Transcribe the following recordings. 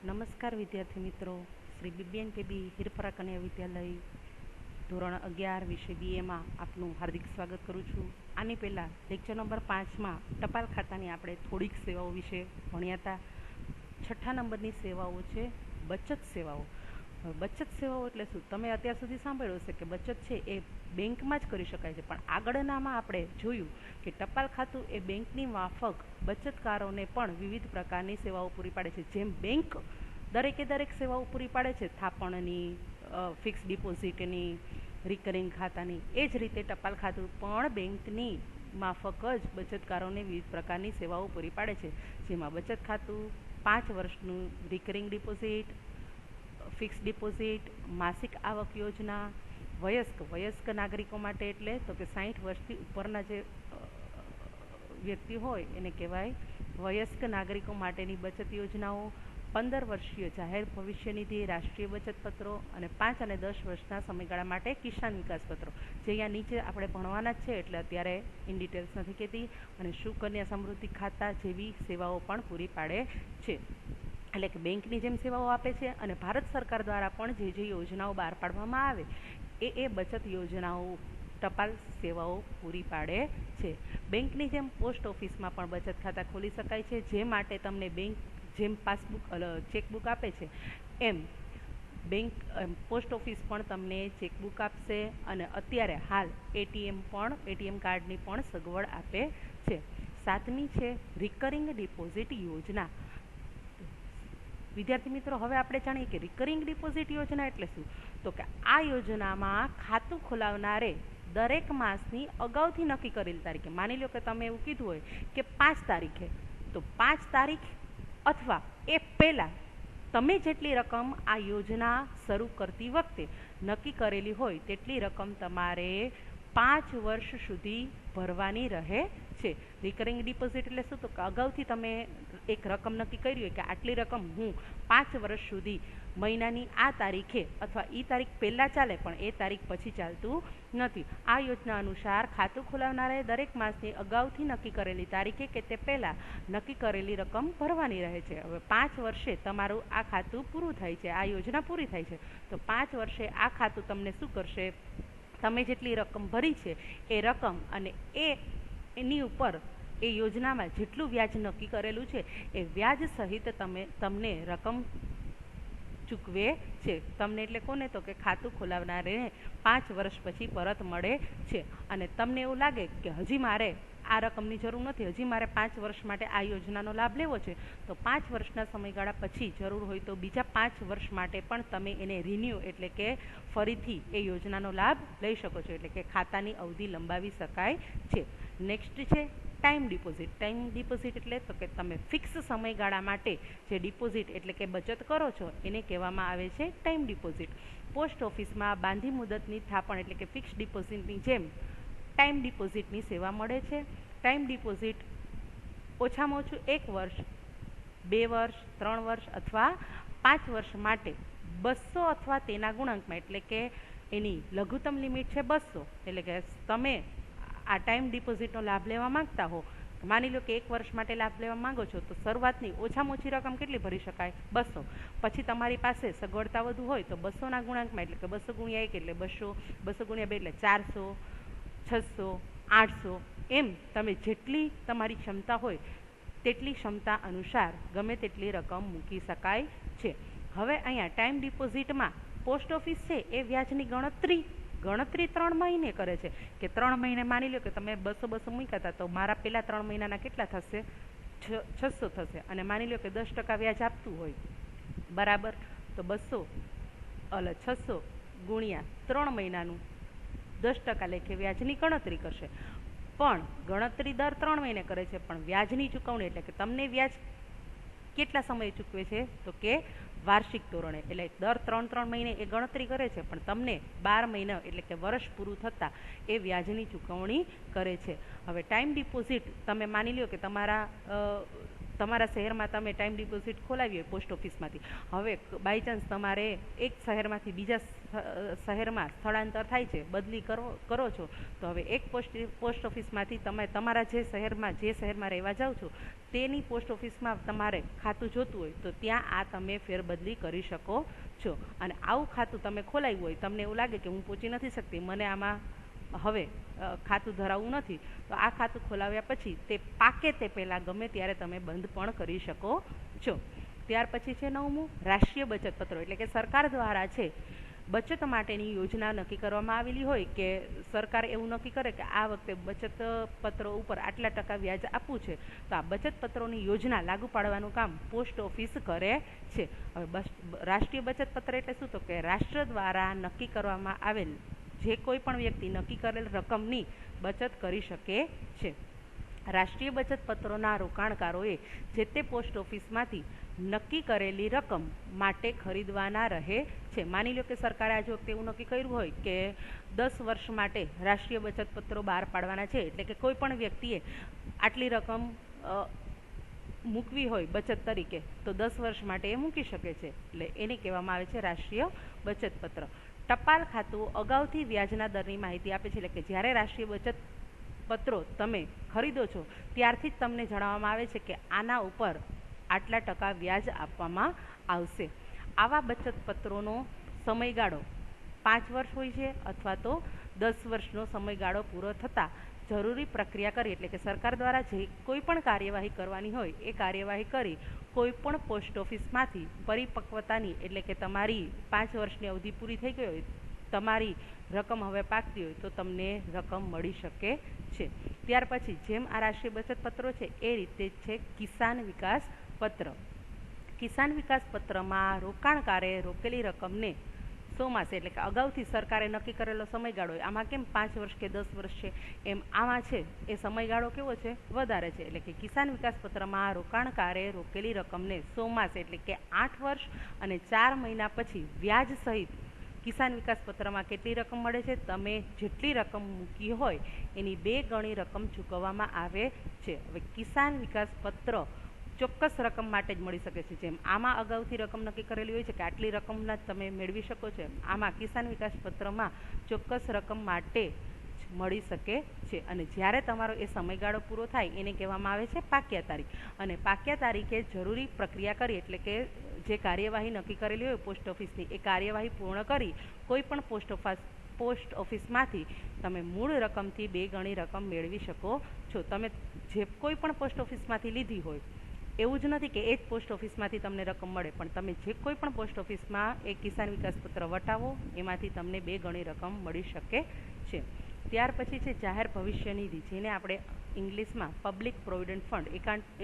નમસ્કાર વિદ્યાર્થી મિત્રો, શ્રી બીબીએન પીબી હિરપરા કન્યા વિદ્યાલય ધોરણ 11 વિષય બીએમાં આપનું હાર્દિક સ્વાગત કરું છું. આની પહેલાં લેક્ચર નંબર 5માં ટપાલ ખાતાની આપણે થોડીક સેવાઓ વિશે ભણ્યા હતા. 6ઠ્ઠા નંબરની સેવાઓ છે બચત સેવાઓ. બચત સેવાઓ એટલે શું? તમે અત્યાર સુધી સાંભળ્યું હશે કે બચત છે એ બેંકમાં જ કરી શકાય છે, પણ આગળનામાં આપણે જોયું કે ટપાલ ખાતું એ બેંકની માફક બચતકારોને પણ વિવિધ પ્રકારની સેવાઓ પૂરી પાડે છે. જેમ બેંક દરેક સેવાઓ પૂરી પાડે છે, થાપણની, ફિક્સ ડિપોઝિટની, રિકરિંગ ખાતાની, એ જ રીતે ટપાલ ખાતું પણ બેંકની માફક જ બચતકારોને વિવિધ પ્રકારની સેવાઓ પૂરી પાડે છે. જેમાં બચત ખાતું, 5 વર્ષનું રિકરિંગ ડિપોઝિટ, ફિક્સ ડિપોઝિટ, માસિક આવક યોજના, વયસ્ક નાગરિકો માટે એટલે તો કે 60 વર્ષથી ઉપરના જે વ્યક્તિ હોય એને કહેવાય વયસ્ક નાગરિકો માટેની બચત યોજનાઓ, 15 વર્ષીય જાહેર ભવિષ્ય નિધિ, રાષ્ટ્રીય બચત પત્રો અને 5 અને 10 વર્ષના સમયગાળા માટે કિસાન વિકાસ પત્રો, જે અહીંયા નીચે આપણે ભણવાના જ છે એટલે અત્યારે ઇન ડિટેલ્સ નથી કહેતી. અને સુકન્યા સમૃદ્ધિ ખાતા જેવી સેવાઓ પણ પૂરી પાડે છે. એટલે કે બેંકની જેમ સેવાઓ આપે છે અને ભારત સરકાર દ્વારા પણ જે યોજનાઓ બહાર પાડવામાં આવે એ બચત યોજનાઓ ટપાલ સેવાઓ પૂરી પાડે છે. બેંકની જેમ પોસ્ટ ઓફિસમાં પણ બચત ખાતા ખોલી શકાય છે. જે માટે તમને બેંક જેમ પાસબુક ચેકબુક આપે છે એમ પોસ્ટ ઓફિસ પણ તમને ચેકબુક આપશે અને અત્યારે હાલ એટીએમ કાર્ડની પણ સગવડ આપે છે. 7મી છે રિકરિંગ ડિપોઝિટ યોજના. વિદ્યાર્થી મિત્રો, હવે આપણે જાણીએ કે રિકરિંગ ડિપોઝિટ યોજના એટલે શું. તો કે આ યોજનામાં ખાતું ખોલાવનારે દરેક માસની અગાઉથી નક્કી કરેલ તારીખે, માની લો કે તમે એવું કીધું હોય કે 5 તારીખે, તો 5 તારીખ અથવા એ પહેલાં તમે જેટલી રકમ આ યોજના શરૂ કરતી વખતે નક્કી કરેલી હોય તેટલી રકમ તમારે 5 વર્ષ સુધી ભરવાની રહે છે. રિકરિંગ ડિપોઝિટ એટલે શું? તો કે અગાઉથી તમે એક રકમ નક્કી કરી હોય કે આટલી રકમ હું 5 વર્ષ સુધી મહિનાની આ તારીખે અથવા એ તારીખ પહેલાં ચાલે પણ એ તારીખ પછી ચાલતું નથી. આ યોજના અનુસાર ખાતું ખોલાવનારે દરેક માસની અગાઉથી નક્કી કરેલી તારીખે કે તે પહેલાં નક્કી કરેલી રકમ ભરવાની રહે છે. હવે 5 વર્ષે તમારું આ ખાતું પૂરું થાય છે, આ યોજના પૂરી થાય છે, તો 5 વર્ષે આ ખાતું તમને શું કરશે? તમે જેટલી રકમ ભરી છે એ રકમ અને એની ઉપર એ યોજનામાં જેટલું વ્યાજ નક્કી કરેલું છે એ વ્યાજ સહિત તમને રકમ ચૂકવે છે. તમને એટલે કોને? તો કે ખાતું ખોલાવનારે 5 વર્ષ પછી પરત મળે છે. અને તમને એવું લાગે કે હજી મારે આ રકમની જરૂર નથી, હજી મારે 5 વર્ષ માટે આ યોજનાનો લાભ લેવો છે, તો 5 વર્ષના સમયગાળા પછી જરૂર હોય તો બીજા 5 વર્ષ માટે પણ તમે એને રિન્યૂ એટલે કે ફરીથી એ યોજનાનો લાભ લઈ શકો છો. એટલે કે ખાતાની અવધિ લંબાવી શકાય છે. નેક્સ્ટ છે ટાઈમ ડિપોઝિટ. ટાઈમ ડિપોઝિટ એટલે તો કે તમે ફિક્સ સમયગાળા માટે જે ડિપોઝિટ એટલે કે બચત કરો છો એને કહેવામાં આવે છે ટાઈમ ડિપોઝિટ. પોસ્ટ ઓફિસમાં બાંધી મુદતની થાપણ એટલે કે ફિક્સ ડિપોઝિટની જેમ ટાઈમ ડિપોઝિટની સેવા મળે છે. ટાઈમ ડિપોઝિટ ઓછામાં ઓછું 1 વર્ષ, 2 વર્ષ, 3 વર્ષ અથવા 5 વર્ષ માટે 200 અથવા તેના ગુણાંકમાં, એટલે કે એની લઘુત્તમ લિમિટ છે 200. એટલે કે તમે આ ટાઈમ ડિપોઝિટનો લાભ લેવા માંગતા હો, માની લો કે 1 વર્ષ માટે લાભ લેવા માંગો છો, તો શરૂઆતની ઓછામાં ઓછી રકમ કેટલી ભરી શકાય? 200. પછી તમારી પાસે સગવડતા વધુ હોય તો 200ના ગુણાંકમાં, એટલે કે 200 ગુણ્યા 1 એટલે 200, 200 ગુણ્યા 2 એટલે 400, 600, 800, એમ તમે જેટલી તમારી ક્ષમતા હોય તેટલી ક્ષમતા અનુસાર ગમે તેટલી રકમ મૂકી શકાય છે. હવે અહીંયા ટાઈમ ડિપોઝિટમાં પોસ્ટ ઓફિસ છે એ વ્યાજની ગણતરી 3 મહિને કરે છે. કે 3 મહિને માની લો કે તમે 200 મૂક્યા હતા, તો મારા પહેલા 3 મહિનાના કેટલા થશે? 600 થશે. અને માની લો કે 10% વ્યાજ આપતું હોય, બરાબર, તો 600 ગુણ્યા 3 મહિનાનું 10% લેખે વ્યાજની ગણતરી કરશે. પણ ગણતરી દર 3 મહિને કરે છે, પણ વ્યાજની ચૂકવણી એટલે કે તમને વ્યાજ કેટલા સમયે ચૂકવે છે? તો કે વાર્ષિક ધોરણે. એટલે દર 3 મહિને એ ગણતરી કરે છે, પણ તમને 12 મહિના એટલે કે વર્ષ પૂરું થતાં એ વ્યાજની ચૂકવણી કરે છે. હવે ટાઈમ ડિપોઝિટ તમે માની લો કે તમારા તમારા શહેરમાં તમે ટાઈમ ડિપોઝિટ ખોલાવી હોય પોસ્ટ ઓફિસમાંથી, હવે બાય ચાન્સ તમારે એક શહેરમાંથી બીજા શહેરમાં સ્થળાંતર થાય છે, બદલી કરો છો, તો હવે એક પોસ્ટ ઓફિસમાંથી તમે તમારા જે શહેરમાં રહેવા જાઓ છો તેની પોસ્ટ ઓફિસમાં તમારે ખાતું જોતું હોય તો ત્યાં આ તમે ફેરબદલી કરી શકો છો. અને આવું ખાતું તમે ખોલાવ્યું હોય, તમને એવું લાગે કે હું પહોંચી નથી શકતી, મને આમાં હવે ખાતું ધરાવવું નથી, તો આ ખાતું ખોલાવ્યા પછી તે પાકે તે પહેલાં ગમે ત્યારે તમે બંધ પણ કરી શકો છો. ત્યાર પછી છે 9મું, રાષ્ટ્રીય બચત પત્રો. એટલે કે સરકાર દ્વારા છે બચત માટેની યોજના નક્કી કરવામાં આવેલી હોય કે સરકાર એવું નક્કી કરે કે આ વખતે બચત પત્રો ઉપર આટલા ટકા વ્યાજ આપવું છે, તો આ બચત પત્રોની યોજના લાગુ પાડવાનું કામ પોસ્ટ ઓફિસ કરે છે. હવે રાષ્ટ્રીય બચત પત્ર એટલે શું? તો કે રાષ્ટ્ર દ્વારા નક્કી કરવામાં આવેલ જે કોઈ પણ વ્યક્તિ નક્કી કરેલ રકમની બચત કરી શકે છે. રાષ્ટ્રીય બચત પત્રોના રોકાણકારોએ જે તે પોસ્ટ ઓફિસમાંથી નક્કી કરેલી રકમ માટે ખરીદવાના રહે છે. માની લો કે સરકારે આજે વખતે એવું નક્કી કર્યું હોય કે 10 વર્ષ માટે રાષ્ટ્રીય બચત પત્રો બહાર પાડવાના છે, એટલે કે કોઈ પણ વ્યક્તિએ આટલી રકમ મૂકવી હોય બચત તરીકે તો 10 વર્ષ માટે એ મૂકી શકે છે, એટલે એને કહેવામાં આવે છે રાષ્ટ્રીય બચત પત્ર. ટપાલ ખાતું અગાઉથી વ્યાજના દરની માહિતી આપે છે, એટલે કે જ્યારે રાષ્ટ્રીય બચત પત્રો તમે ખરીદો છો ત્યારથી જ તમને જણાવવામાં આવે છે કે આના ઉપર આટલા ટકા વ્યાજ આપવામાં આવશે. આવા બચત પત્રોનો સમયગાળો 5 વર્ષ હોય છે અથવા તો 10 વર્ષનો સમયગાળો પૂરો થતાં જરૂરી પ્રક્રિયા કરી, એટલે કે સરકાર દ્વારા જે કોઈ પણ કાર્યવાહી કરવાની હોય એ કાર્યવાહી કરી કોઈ પણ પોસ્ટ ઓફિસમાંથી પરિપક્વતાની, એટલે કે તમારી 5 વર્ષની અવધિ પૂરી થઈ ગઈ હોય, તમારી રકમ હવે પાકતી હોય તો તમને રકમ મળી શકે છે. ત્યાર પછી જેમ આ રાષ્ટ્રીય બચત પત્રો છે એ રીતે જ છે કિસાન વિકાસ પત્ર. કિસાન વિકાસ પત્રમાં રોકાણકારે રોકેલી રકમને 100 માસે, એટલે કે અગાઉથી સરકારે નક્કી કરેલો સમયગાળો હોય, આમાં કેમ 5 વર્ષ કે 10 વર્ષ છે એમ આમાં છે એ સમયગાળો કેવો છે? વધારે છે. એટલે કે કિસાન વિકાસ પત્રમાં રોકાણકારે રોકેલી રકમને 100 માસે, એટલે કે 8 વર્ષ અને 4 મહિના પછી વ્યાજ સહિત કિસાન વિકાસ પત્રમાં કેટલી રકમ મળે છે? તમે જેટલી રકમ મૂકી હોય એની 2 ગણી રકમ ચૂકવવામાં આવે છે. હવે કિસાન વિકાસ પત્ર ચોક્કસ રકમ માટે જ મળી શકે છે. જેમ આમાં અગાઉથી રકમ નક્કી કરેલી હોય છે કે આટલી રકમના તમે મેળવી શકો છો, આમાં કિસાન વિકાસ પત્રમાં ચોક્કસ રકમ માટે જ મળી શકે છે. અને જ્યારે તમારો એ સમયગાળો પૂરો થાય એને કહેવામાં આવે છે પાક્યા તારીખ. અને પાક્યા તારીખે જરૂરી પ્રક્રિયા કરી, એટલે કે જે કાર્યવાહી નક્કી કરેલી હોય પોસ્ટ ઓફિસની એ કાર્યવાહી પૂર્ણ કરી કોઈ પણ પોસ્ટ ઓફિસમાંથી તમે મૂળ રકમથી 2 ગણી રકમ મેળવી શકો છો. તમે જે કોઈ પણ પોસ્ટ ઓફિસમાંથી લીધી હોય એવું જ નથી કે એ જ પોસ્ટ ઓફિસમાંથી તમને રકમ મળે, પણ તમે જે કોઈ પણ પોસ્ટ ઓફિસમાં એ કિસાન વિકાસ પત્ર વટાવો એમાંથી તમને 2 ગણી રકમ મળી શકે છે. ત્યાર પછી છે જાહેર ભવિષ્ય નિધિ, જેને આપણે ઇંગ્લિશમાં પબ્લિક પ્રોવિડન્ટ ફંડ.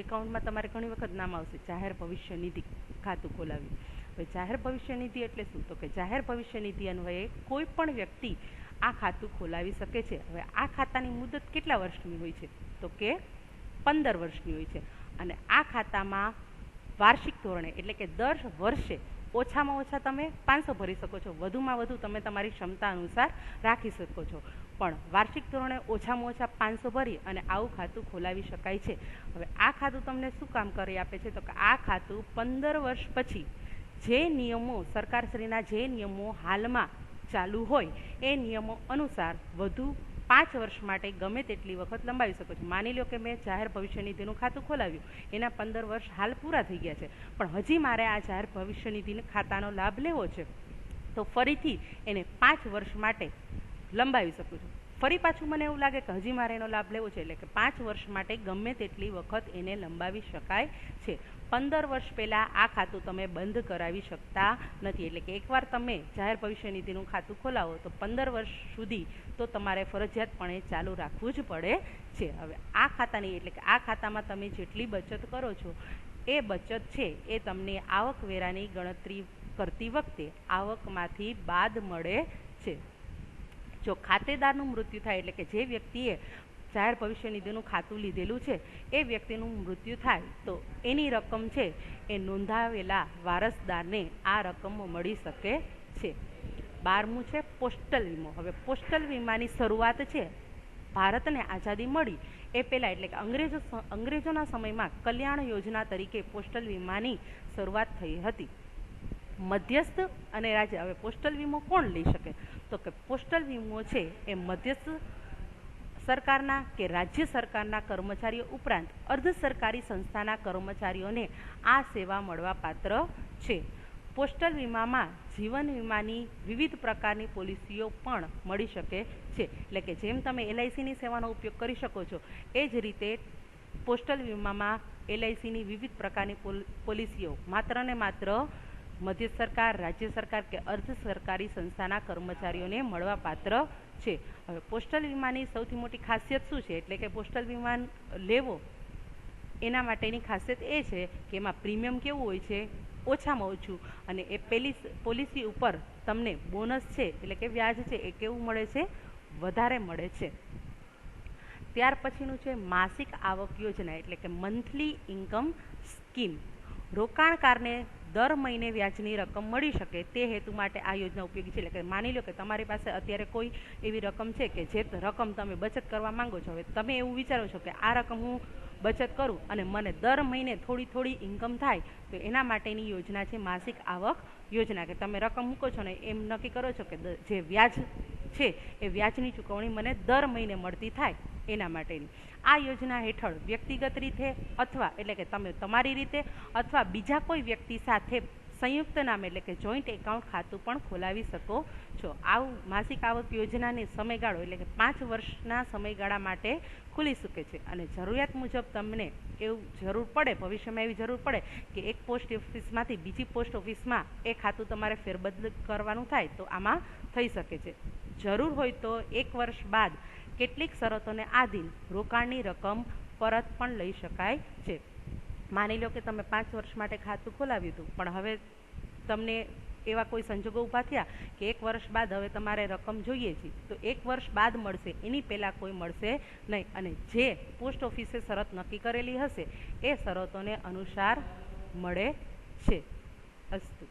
એકાઉન્ટમાં તમારે ઘણી વખત નામ આવશે જાહેર ભવિષ્ય નિધિ ખાતું ખોલાવ્યું. હવે જાહેર ભવિષ્ય નિધિ એટલે શું? તો કે જાહેર ભવિષ્ય નિધિ અન્વયે કોઈ પણ વ્યક્તિ આ ખાતું ખોલાવી શકે છે. હવે આ ખાતાની મુદત કેટલા વર્ષની હોય છે? તો કે 15 વર્ષની હોય છે. અને આ ખાતામાં વાર્ષિક ધોરણે, એટલે કે દર વર્ષે ઓછામાં ઓછા તમે 500 ભરી શકો છો, વધુમાં વધુ તમે તમારી ક્ષમતા અનુસાર રાખી શકો છો, પણ વાર્ષિક ધોરણે ઓછામાં ઓછા 500 ભરી અને આવું ખાતું ખોલાવી શકાય છે. હવે આ ખાતું તમને શું કામ કરી આપે છે? તો કે આ ખાતું 15 વર્ષ પછી જે નિયમો સરકારશ્રીના જે નિયમો હાલમાં ચાલુ હોય એ નિયમો અનુસાર વધુ 5 વર્ષ માટે ગમે તેટલી વખત લંબાવી શકો છો. માની લો કે મેં જાહેર ભવિષ્ય નિધિનું ખાતું ખોલાવ્યું, એના 15 વર્ષ હાલ પૂરા થઈ ગયા છે, પણ હજી મારે આ જાહેર ભવિષ્ય નિધિના ખાતાનો લાભ લેવો છે, તો ફરીથી એને 5 વર્ષ માટે લંબાવી શકું છું. ફરી પાછું મને એવું લાગે કે હજી મારે એનો લાભ લેવો છે, એટલે કે 5 વર્ષ માટે ગમે તેટલી વખત એને લંબાવી શકાય છે. 15 વર્ષ પહેલાં આ ખાતું તમે બંધ કરાવી શકતા નથી. એટલે કે એકવાર તમે જાહેર ભવિષ્ય નિધિનું ખાતું ખોલાવો તો 15 વર્ષ સુધી તો તમારે ફરજિયાતપણે ચાલુ રાખવું જ પડે છે. હવે આ ખાતાની, એટલે કે આ ખાતામાં તમે જેટલી બચત કરો છો એ બચત છે એ તમને આવકવેરાની ગણતરી કરતી વખતે આવકમાંથી બાદ મળે છે. જો ખાતેદારનું મૃત્યુ થાય, એટલે કે જે વ્યક્તિએ જાહેર ભવિષ્ય નિધિનું ખાતું લીધેલું છે એ વ્યક્તિનું મૃત્યુ થાય તો એની રકમ છે એ નોંધાવેલા વારસદારને આ રકમ મળી શકે છે. 12મું છે પોસ્ટલ વીમો. હવે પોસ્ટલ વીમાની શરૂઆત છે ભારતને આઝાદી મળી એ પહેલાં એટલે કે અંગ્રેજોના સમયમાં કલ્યાણ યોજના તરીકે પોસ્ટલ વીમાની શરૂઆત થઈ હતી. મધ્યસ્થ અને રાજ્ય. હવે પોસ્ટલ વીમો કોણ લઈ શકે? તો કે પોસ્ટલ વીમો છે એ મધ્યસ્થ સરકારના કે રાજ્ય સરકારના કર્મચારીઓ ઉપરાંત અર્ધ સરકારી સંસ્થાના કર્મચારીઓને આ સેવા મળવા પાત્ર છે. પોસ્ટલ વીમામાં જીવન વીમાની વિવિધ પ્રકારની પોલિસીઓ પણ મળી શકે છે. એટલે કે જેમ તમે LICની સેવાનો ઉપયોગ કરી શકો છો એ જ રીતે પોસ્ટલ વીમામાં LICની વિવિધ પ્રકારની પોલિસીઓ માત્ર ને માત્ર મધ્ય સરકાર, રાજ્ય સરકાર કે અર્ધ સરકારી સંસ્થાના કર્મચારીઓને મળવા પાત્ર છે. હવે પોસ્ટલ વીમાની સૌથી મોટી ખાસિયત શું છે? એટલે કે પોસ્ટલ વીમા લેવો એના માટેની ખાસિયત એ છે કે એમાં પ્રીમિયમ કેવું હોય છે? ઓછામાં ઓછું. અને એ પોલિસી ઉપર તમને બોનસ છે એટલે કે વ્યાજ છે એ કેવું મળે છે? વધારે મળે છે. ત્યાર પછીનું છે માસિક આવક યોજના એટલે કે મંથલી ઇન્કમ સ્કીમ. રોકાણકારને દર મહિને વ્યાજની રકમ મળી શકે તે હેતુ માટે આ યોજના ઉપયોગી છે. એટલે કે માની લો કે તમારી પાસે અત્યારે કોઈ એવી રકમ છે કે જે રકમ તમે બચત કરવા માંગો છો. હવે તમે એવું વિચારો છો કે આ રકમ હું બચત કરું અને મને દર મહિને થોડી થોડી ઇન્કમ થાય, તો એના માટેની યોજના છે માસિક આવક યોજના. કે તમે રકમ મૂકો છો ને એમ નક્કી કરો છો કે જે વ્યાજ છે એ વ્યાજની ચૂકવણી મને દર મહિને મળતી થાય એના માટેની. આ યોજના હેઠળ વ્યક્તિગત રીતે અથવા એટલે કે તમે તમારી રીતે અથવા બીજા કોઈ વ્યક્તિ સાથે સંયુક્ત નામે એટલે કે જોઈન્ટ એકાઉન્ટ ખાતું પણ ખોલાવી શકો છો. આવું માસિક આવક યોજનાની સમયગાળો એટલે કે 5 વર્ષના સમયગાળા માટે ખુલી શકે છે. અને જરૂરિયાત મુજબ તમને એવું જરૂર પડે, ભવિષ્યમાં એવી જરૂર પડે કે એક પોસ્ટ ઓફિસમાંથી બીજી પોસ્ટ ઓફિસમાં એ ખાતું તમારે ફેરબદલ કરવાનું થાય તો આમાં થઈ શકે છે. જરૂર હોય તો 1 વર્ષ બાદ કેટલીક શરતોને આધીન રોકાણની રકમ પરત પણ લઈ શકાય છે. માની લો કે તમે 5 વર્ષ માટે ખાતું ખોલાવ્યું હતું પણ હવે તમને એવા કોઈ સંજોગો ઊભા થયા કે 1 વર્ષ બાદ હવે તમારે રકમ જોઈએ છે, તો 1 વર્ષ બાદ મળશે, એની પહેલાં કોઈ મળશે નહીં. અને જે પોસ્ટ ઓફિસે શરત નક્કી કરેલી હશે એ શરતોને અનુસાર મળે છે. અસ્તુ.